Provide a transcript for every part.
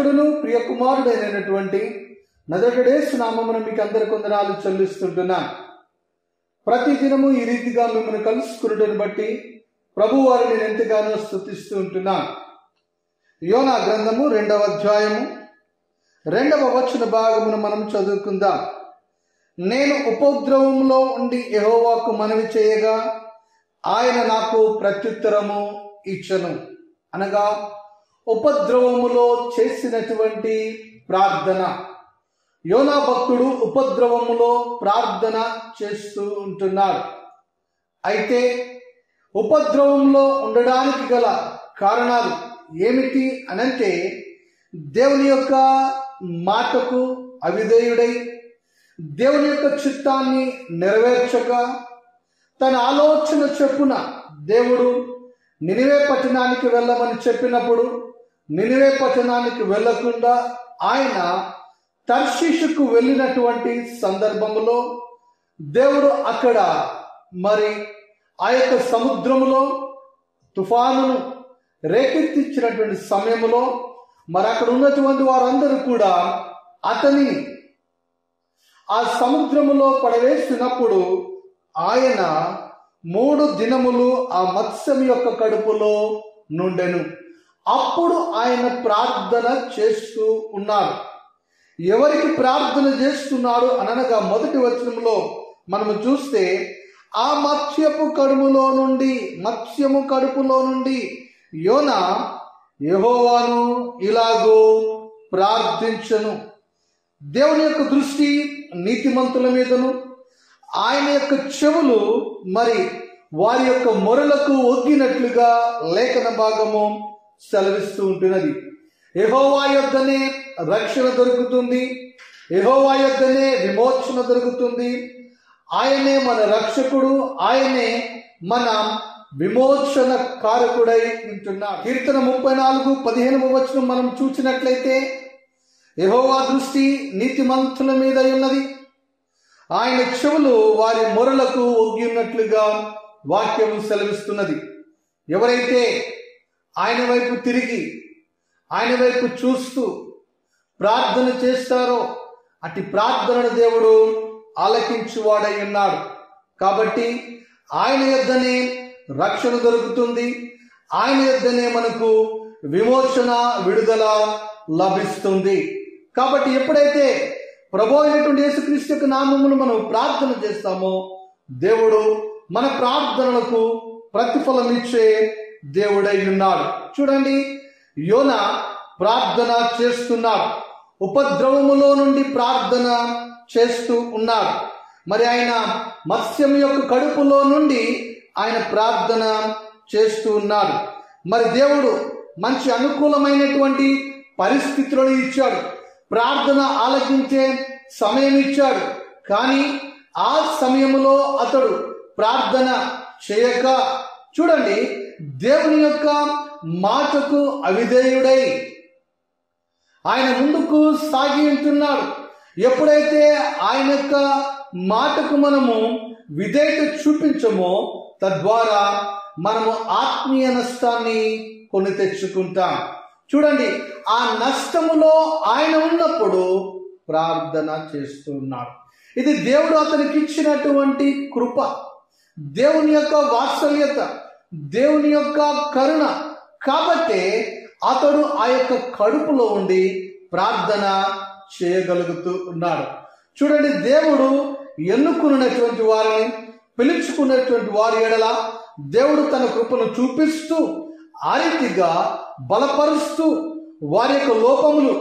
రక్షకుడును ప్రియ కుమారుడైనటువంటి నజరేయుడైన యేసు నామమున మీకు అందరికి వందనాలు చెల్లిస్తుంటున్నాను. ప్రతి దినము ఈ రీతిగా మిమ్మల్ని కలుసుకున్నట్టుని బట్టి ప్రభు వారిని నేను ఎంతగానో స్తుతిస్తూ ఉంటున్నాను. యోనా గ్రంథము 2వ అధ్యాయము 2వ వచన భాగమును మనం చదువుకుందాం. నేను ఉపద్రవములో ఉండి యెహోవాకు మనవి చేయగా ఆయన నాకు ప్రత్యుత్తరము ఇచ్చెను. అనగా ఉపద్రవములో చేసినటువంటి ప్రార్థన. యోనా భక్తుడు ఉపద్రవములో ప్రార్థన చేస్తూ ఉంటున్నాడు. అయితే ఉపద్రవంలో ఉండడానికి గల కారణాలు ఏమిటి అనంటే, దేవుని యొక్క మాటకు అవిధేయుడై దేవుని యొక్క చిత్తాన్ని నెరవేర్చక తన ఆలోచన చొప్పున దేవుడు నినివే పట్టణానికి వెళ్ళమని చెప్పినప్పుడు నినివే పట్టణానికి వెళ్ళకుండా ఆయన తర్షీషుకు వెళ్ళినటువంటి సందర్భంలో దేవుడు అక్కడ మరి ఆ యొక్క సముద్రములో తుఫానును రేకెత్తించినటువంటి సమయంలో మరి అక్కడ ఉన్నటువంటి వారందరూ కూడా అతని ఆ సముద్రములో పడవేసినప్పుడు ఆయన 3 దినములు ఆ మత్స్యం యొక్క కడుపులో నుండెను. అప్పుడు ఆయన ప్రార్థన చేస్తూ ఉన్నాడు. ఎవరికి ప్రార్థన చేస్తున్నాడు అనగా మొదటి వచనంలో మనము చూస్తే, ఆ మత్స్యము కడుపులో నుండి యోనా యెహోవాను ఇలాగో ప్రార్థించెను. దేవుని యొక్క దృష్టి నీతిమంతుల మీదను, ఆయన యొక్క చెవులు మరి వారి యొక్క మొరలకు ఒగ్గినట్లుగా లేఖన భాగము సెలవిస్తూ ఉంటున్నది. యెహోవా యొద్దనే రక్షణ దొరుకుతుంది, యెహోవా యొద్దనే విమోచన దొరుకుతుంది. ఆయనే మన రక్షకుడు, ఆయనే మన విమోచన కారకుడై ఉంటున్నాడు. కీర్తన 34:15 వచనం మనం చూసినట్లయితే, యెహోవా దృష్టి నీతిమంతుల మీద ఉన్నది, ఆయన చెవులు వారి మొరలకు ఒగ్గి ఉన్నట్లుగా వాక్యం సెలవిస్తున్నది. ఎవరైతే ఆయన వైపు తిరిగి ఆయన వైపు చూస్తూ ప్రార్థన చేస్తారో అటు ప్రార్థనను దేవుడు ఆలకించువాడై ఉన్నాడు. కాబట్టి ఆయన యొద్దనే రక్షణ దొరుకుతుంది, ఆయన యొద్దనే మనకు విమోచన విడుదల లభిస్తుంది. కాబట్టి ఎప్పుడైతే ప్రభు అయినటువంటి యేసుక్రీస్తు యొక్క నామమును మనం ప్రార్థన చేస్తామో దేవుడు మన ప్రార్థనలకు ప్రతిఫలం ఇచ్చే దేవుడై ఉన్నాడు. చూడండి, యోనా ప్రార్థన చేస్తున్నాడు, ఉపద్రవములో నుండి ప్రార్థన చేస్తూ ఉన్నాడు. మరి ఆయన మత్స్యం యొక్క కడుపులో నుండి ఆయన ప్రార్థన చేస్తూ ఉన్నాడు. మరి దేవుడు మంచి అనుకూలమైనటువంటి పరిస్థితులను ఇచ్చాడు, ప్రార్థన ఆలకించే సమయం ఇచ్చాడు. కానీ ఆ సమయంలో అతడు ప్రార్థన చేయక, చూడండి, దేవుని యొక్క మాటకు అవిధేయుడై ఆయన ముందుకు సాగి ఉంటున్నాడు. ఎప్పుడైతే ఆయన యొక్క మాటకు మనము విధేయత చూపించమో తద్వారా మనము ఆత్మీయ నష్టాన్ని కొని తెచ్చుకుంటాం. చూడండి, ఆ నష్టములో ఆయన ఉన్నప్పుడు ప్రార్థన చేస్తున్నాడు. ఇది దేవుడు అతనికి ఇచ్చినటువంటి కృప, దేవుని యొక్క వాత్సల్యత, దేవుని యొక్క కరుణ. కాబట్టి అతడు ఆ యొక్క కడుపులో ఉండి ప్రార్థన చేయగలుగుతూ ఉన్నాడు. చూడండి, దేవుడు ఎన్నుకున్నటువంటి వారిని, పిలుచుకున్నటువంటి వారి ఎడల దేవుడు తన కృపను చూపిస్తూ ఆ రీతిగా బలపరుస్తూ వారి యొక్క లోపములు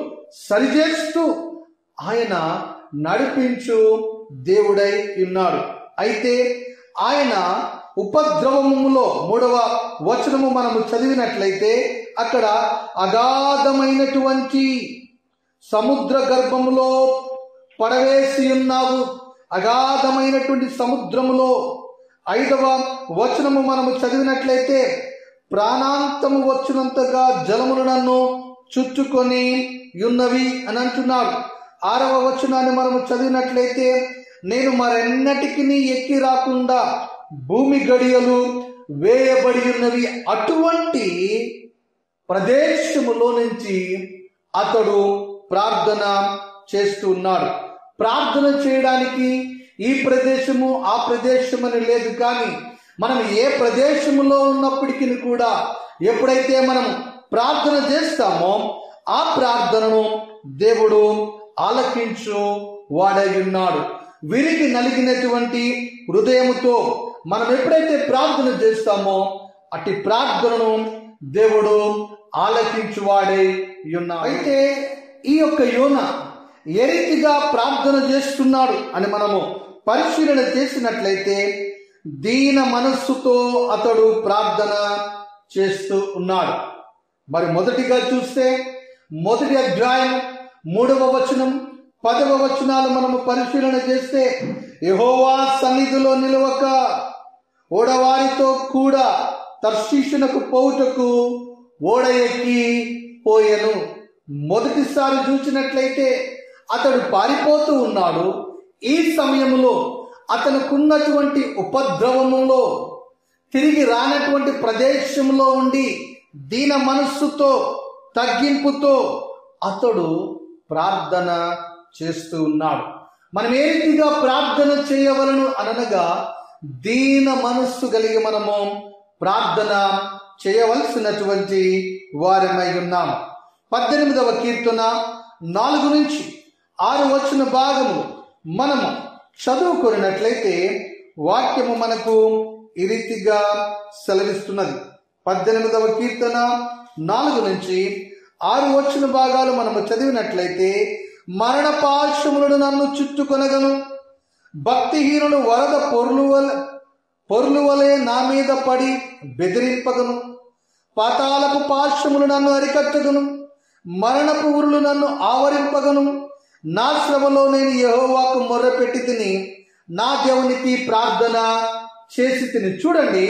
సరిచేస్తూ ఆయన నడిపించు దేవుడై ఉన్నాడు. అయితే ఆయన ఉపద్రవములో 3వ వచనము మనము చదివినట్లయితే అక్కడ అగాధమైనటువంటి సముద్ర గర్భములో పడవేసి ఉన్నావు, అగాధమైనటువంటి సముద్రములో 5వ వచనము మనము చదివినట్లయితే ప్రాణాంతము వచ్చినంతగా జలములు నన్ను చుట్టుకొని ఉన్నవి అని అంటున్నాడు. 6వ వచనాన్ని మనము చదివినట్లయితే నేను మరెన్నటికి ఎక్కి రాకుండా భూమి గడియలు వేయబడి ఉన్నవి. అటువంటి ప్రదేశములో నుంచి అతడు ప్రార్థన చేస్తూ ఉన్నాడు. ప్రార్థన చేయడానికి ఈ ప్రదేశము ఆ ప్రదేశం అని లేదు, కానీ మనం ఏ ప్రదేశంలో ఉన్నప్పటికీ కూడా ఎప్పుడైతే మనం ప్రార్థన చేస్తామో ఆ ప్రార్థనను దేవుడు ఆలకించు వాడై ఉన్నాడు. వీరికి నలిగినటువంటి హృదయముతో మనం ఎప్పుడైతే ప్రార్థన చేస్తామో అట్టి ప్రార్థనను దేవుడు ఆలకించువాడై ఉన్నాడు. అయితే ఈ యొక్క యోనా ఏ రీతిగా ప్రార్థన చేస్తున్నాడు అని మనము పరిశీలన చేసినట్లయితే దీన మనస్సుతో అతడు ప్రార్థన చేస్తూ ఉన్నాడు. మరి మొదటిగా చూస్తే మొదటి అధ్యాయం 3వ వచనం 10వ వచనాలు మనము పరిశీలన చేస్తే, యెహోవా సన్నిధిలో నిలవక ఓడవారితో కూడా తర్షీషునకు పోవుటకు ఓడ ఎక్కి పోయెను. మొదటిసారి చూసినట్లయితే అతడు పారిపోతూ ఉన్నాడు. ఈ సమయంలో అతనుకున్నటువంటి ఉపద్రవములో తిరిగి రానటువంటి ప్రదేశంలో ఉండి దీన మనస్సుతో తగ్గింపుతో అతడు ప్రార్థన చేస్తూ ఉన్నాడు. మనం ఏ రీతిగా ప్రార్థన చేయవలను అనగా దీన మనస్సు కలిగి మనము ప్రార్థన చేయవలసినటువంటి వారమై ఉన్నాం. 18వ కీర్తన 4 నుంచి 6 వచన భాగము మనము చదువుకున్నట్లయితే వాక్యము మనకు ఈ రీతిగా సెలవిస్తున్నది. 18వ కీర్తన 4 నుంచి 6 వచన భాగాలు మనము చదివినట్లయితే, మరణ పాశములను నన్ను చుట్టుకొనగను, భక్తిహీనులు వరద పొర్లు వలె నా మీద పడి బెదిరింపగను, పాతాళపు పాశములు నన్ను అరికట్టగను, మరణపు ఉరులు నన్ను ఆవరింపగను. నా శ్రమలో నేను యెహోవాకు మొర్రపెట్టి తిని నా దేవునికి ప్రార్థన చేసి తిని. చూడండి,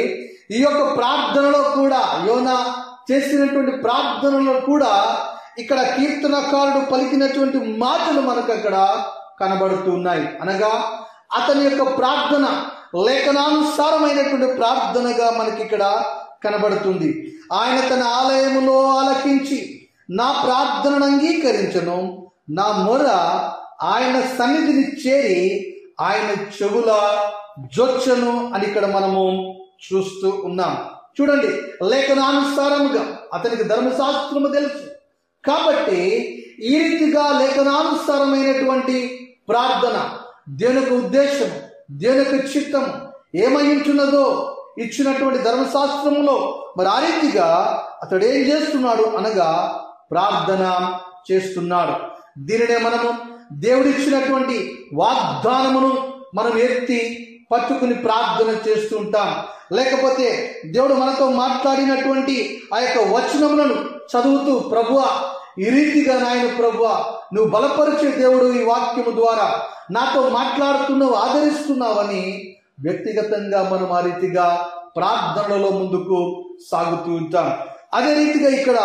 ఈ యొక్క ప్రార్థనలో కూడా యోనా చేసినటువంటి ప్రార్థనలో కూడా ఇక్కడ కీర్తనకారుడు పలికినటువంటి మాటలు మనకు అక్కడ కనబడుతూ ఉన్నాయి. అనగా అతని యొక్క ప్రార్థన లేఖనానుసారమైనటువంటి ప్రార్థనగా మనకి ఇక్కడ కనబడుతుంది. ఆయన తన ఆలయములో ఆలకించి నా ప్రార్థనను అంగీకరించను, నా మొర ఆయన సన్నిధిని చేరి ఆయన చెవుల జొచ్చను అని ఇక్కడ మనము చూస్తూ ఉన్నాం. చూడండి, లేఖనానుసారముగా అతనికి ధర్మశాస్త్రము తెలుసు కాబట్టి ఈ రీతిగా లేఖనానుసారమైనటువంటి ప్రార్థన, దేవునికి ఉద్దేశం, దేవునికి చిత్తం ఏమైంటున్నదో ఇచ్చినటువంటి ధర్మశాస్త్రములో మరి ఆ రీతిగా అతడు ఏం చేస్తున్నాడు అనగా ప్రార్థన చేస్తున్నాడు. దీనినే మనము దేవుడిచ్చినటువంటి వాగ్దానమును మనం ఎత్తి పట్టుకుని ప్రార్థన చేస్తూ ఉంటాం. లేకపోతే దేవుడు మనతో మాట్లాడినటువంటి ఆ యొక్క వచనములను చదువుతూ, ప్రభువా ఈ రీతిగా నాయన ప్రభువా నువ్వు బలపరిచే దేవుడు, ఈ వాక్యము ద్వారా నాతో మాట్లాడుతున్నావు, ఆదరిస్తున్నావని వ్యక్తిగతంగా మనం ఆ రీతిగా ప్రార్థనలలో ముందుకు సాగుతూ ఉంటాం. అదే రీతిగా ఇక్కడ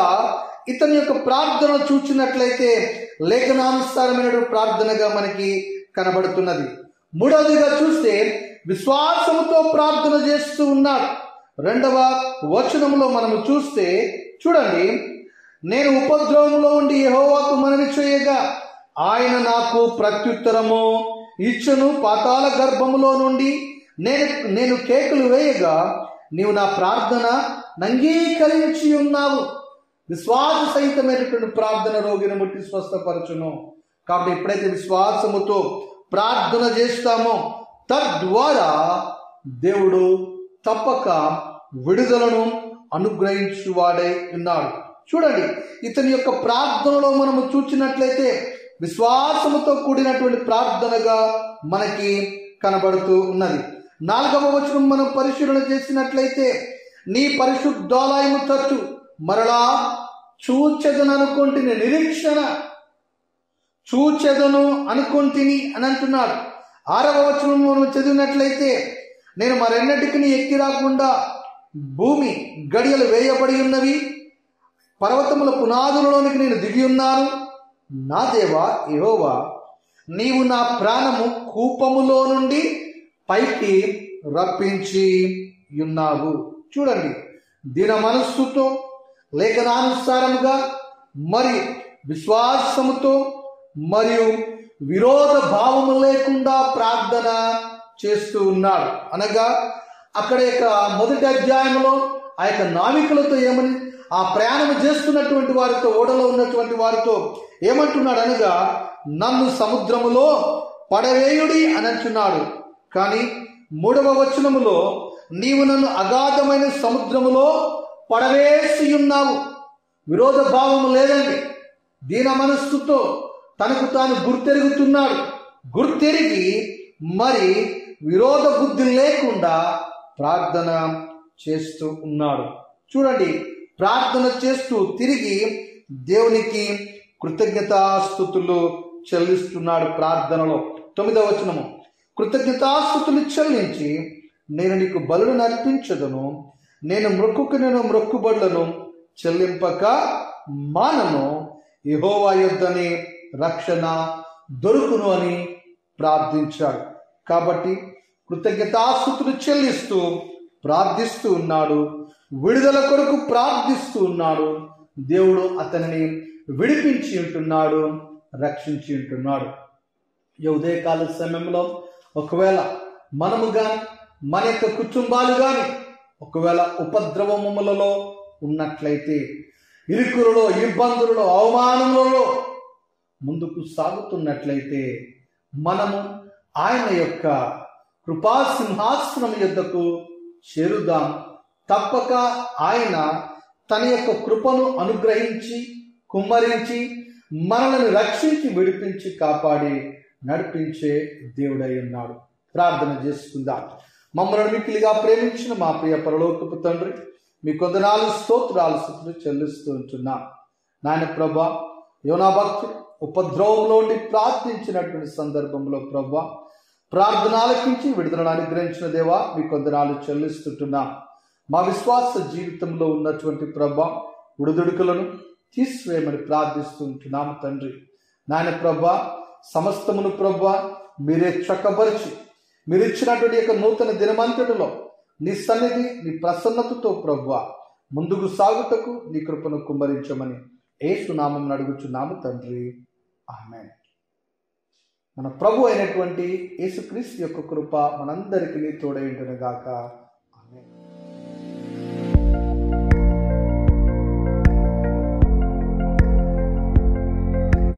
ఇతని యొక్క ప్రార్థన చూసినట్లయితే లేఖనానుసారమైన ప్రార్థనగా మనకి కనబడుతున్నది. మూడవదిగా చూస్తే విశ్వాసముతో ప్రార్థన చేస్తూ ఉన్నాడు. 2వ వచనంలో మనము చూస్తే చూడండి, నేను ఉపద్రవంలో ఉండి యెహోవాకు మనవి చేయగా ఆయన నాకు ప్రత్యుత్తరము ఇచ్చును, పాతాళ గర్భములో నుండి నేను కేకలు వేయగా నీవు నా ప్రార్థన అంగీకరించి ఉన్నావు. విశ్వాస సహితమైనటువంటి ప్రార్థన రోగిని ముట్టి స్వస్థపరచును. కాబట్టి ఎప్పుడైతే విశ్వాసముతో ప్రార్థన చేస్తామో తద్వారా దేవుడు తప్పక విడుదలను అనుగ్రహించువాడై ఉన్నాడు. చూడండి, ఇతని యొక్క ప్రార్థనలో మనము చూసినట్లయితే విశ్వాసముతో కూడినటువంటి ప్రార్థనగా మనకి కనబడుతూ ఉన్నది. 4వ వచనం మనం పరిశీలన చేసినట్లయితే, నీ పరిశుద్ధాలయము తట్టు మరలా చూచెదను అనుకుంటుని, నిరీక్షణ చూచెదను అనుకుంటుని అని అంటున్నాడు. 6వ వచనం మనం చదివినట్లయితే, నేను మరెన్నటికి ఎక్కి రాకుండా భూమి గడియలు వేయబడి ఉన్నవి, పర్వతముల పునాదులలోనికి నేను దిగి ఉన్నాను. నా దేవా యెహోవా, నీవు నా ప్రాణము కూపములో నుండి పైకి రప్పించి ఉన్నావు. చూడండి, దీన మనస్సుతో లేఖనానుసారముగా మరి విశ్వాసముతో మరియు విరోధ భావము లేకుండా ప్రార్థన చేస్తూ ఉన్నాడు. అనగా అక్కడ యొక్క మొదటి అధ్యాయంలో ఆ యొక్క నావికులతో ఏమని, ఆ ప్రయాణం చేస్తున్నటువంటి వారితో, ఓడలో ఉన్నటువంటి వారితో ఏమంటున్నాడు అనగా, నన్ను సముద్రములో పడవేయుడి అని అంటున్నాడు. కానీ 3వ వచనములో, నీవు నన్ను అగాధమైన సముద్రములో పడవేసి ఉన్నావు. విరోధ భావము లేదండి. దీన మనస్సుతో తనకు తాను గుర్తెరుగుతున్నాడు. గుర్తెరిగి మరి విరోధ బుద్ధి లేకుండా ప్రార్థన చేస్తూ ఉన్నాడు. చూడండి, ప్రార్థన చేస్తూ తిరిగి దేవునికి కృతజ్ఞతాస్తుతులు చెల్లిస్తున్నాడు. ప్రార్థనలో 9వ వచనము, కృతజ్ఞతాస్తుతులు చెల్లించి నేను నీకు బలులను అర్పించదును, నేను మ్రొక్కుబడులను చెల్లింపక మానను, యెహోవా యొద్దనే రక్షణ దొరుకును అని ప్రార్థించాడు. కాబట్టి కృతజ్ఞతాస్తుతులు చెల్లిస్తూ ప్రార్థిస్తూ ఉన్నాడు. విడుదల కొరకు ప్రార్థిస్తూ ఉన్నాడు. దేవుడు అతనిని విడిపించి ఉంటున్నాడు, రక్షించి ఉంటున్నాడు. ఈ ఉదయకాల సమయంలో ఒకవేళ మనము కానీ మన యొక్క కుటుంబాలు కానీ ఒకవేళ ఉపద్రవములలో ఉన్నట్లయితే, ఇరుకులలో, ఇబ్బందులలో, అవమానములలో ముందుకు సాగుతున్నట్లయితే, మనము ఆయన యొక్క కృపా సింహాసనం యొద్దకు చేరుదాం. తప్పక ఆయన తన యొక్క కృపను అనుగ్రహించి, కుమ్మరించి, మనల్ని రక్షించి, విడిపించి, కాపాడి నడిపించే దేవుడై ఉన్నాడు. ప్రార్థన చేసుకుందాం. మమ్మల్ని మిక్కిలిగా ప్రేమించిన మా ప్రియ పరలోకపు తండ్రి, మీ కొందనాలు స్తోత్రాలు స్తుతులు చెల్లిస్తూ ఉంటున్నా. నాయన ప్రభా, యోనా భక్తుడు ఉపద్రవంలో ఉండి ప్రార్థించినటువంటి సందర్భంలో ప్రభా, ప్రార్థన ఆలకించి విడుదలను అనుగ్రహించిన దేవా, మీ కొందనాలు చెల్లిస్తుంటున్నా. మా విశ్వాస జీవితంలో ఉన్నటువంటి ప్రభా ఉడుదుడుకులను తీసివేయమని ప్రార్థిస్తూ ఉంటున్నాము తండ్రి. నాయన ప్రభా, సమస్తమును ప్రభా మీరే చక్కబరిచి, మీరు ఇచ్చినటువంటి యొక్క నూతన దినమంతటిలో నీ సన్నిధి, నీ ప్రసన్నతతో ప్రభా ముందుకు సాగుటకు నీ కృపను కుమ్మరించమని యేసు నామమున అడుగుచున్నాము తండ్రి. ఆమేన్. మన ప్రభు అయినటువంటి యేసుక్రీస్తు యొక్క కృప మనందరికీ తోడై ఉండును గాక. ఆమేన్.